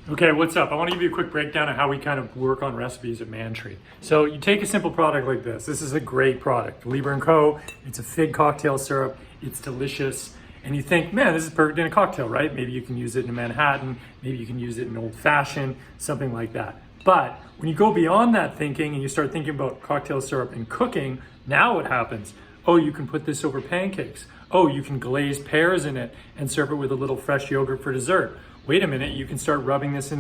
Okay, what's up? I want to give you a quick breakdown of how we kind of work on recipes at Mantry. So you take a simple product like this. This is a great product, Liber & Co. It's a fig cocktail syrup. It's delicious. And you think, man, this is perfect in a cocktail, right? Maybe you can use it in a Manhattan. Maybe you can use it in old fashioned, something like that. But when you go beyond that thinking and you start thinking about cocktail syrup and cooking, now what happens? Oh, you can put this over pancakes. Oh, you can glaze pears in it and serve it with a little fresh yogurt for dessert. Wait a minute, you can start rubbing this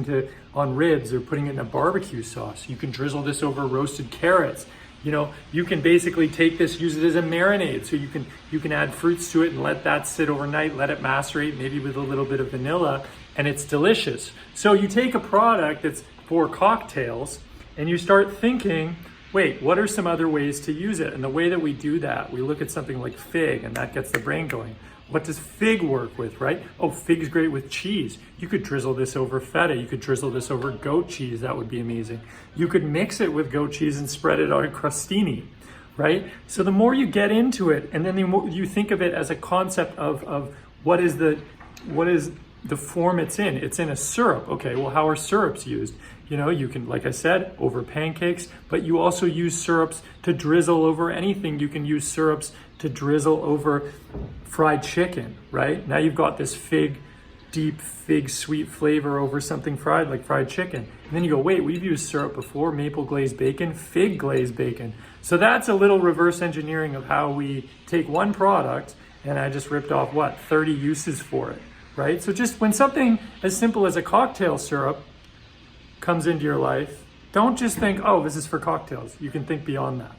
on ribs or putting it in a barbecue sauce. You can drizzle this over roasted carrots. You know, you can basically take this, use it as a marinade. So you can add fruits to it and let that sit overnight, let it macerate, maybe with a little bit of vanilla, and it's delicious. So you take a product that's for cocktails and you start thinking, wait, what are some other ways to use it? And the way that we do that, we look at something like fig and that gets the brain going. What does fig work with, right? Oh, fig's great with cheese. You could drizzle this over feta. You could drizzle this over goat cheese. That would be amazing. You could mix it with goat cheese and spread it on a crostini, right? So the more you get into it, and then the more you think of it as a concept of what is the form it's in. It's in a syrup. Okay, well, how are syrups used? You know, you can, like I said, over pancakes, but you also use syrups to drizzle over anything. You can use syrups to drizzle over fried chicken, right? Now you've got this deep fig sweet flavor over something fried, like fried chicken. And then you go, wait, we've used syrup before, maple glazed bacon, fig glazed bacon. So that's a little reverse engineering of how we take one product, and I just ripped off, 30 uses for it, right? So just when something as simple as a cocktail syrup comes into your life, don't just think, oh, this is for cocktails. You can think beyond that.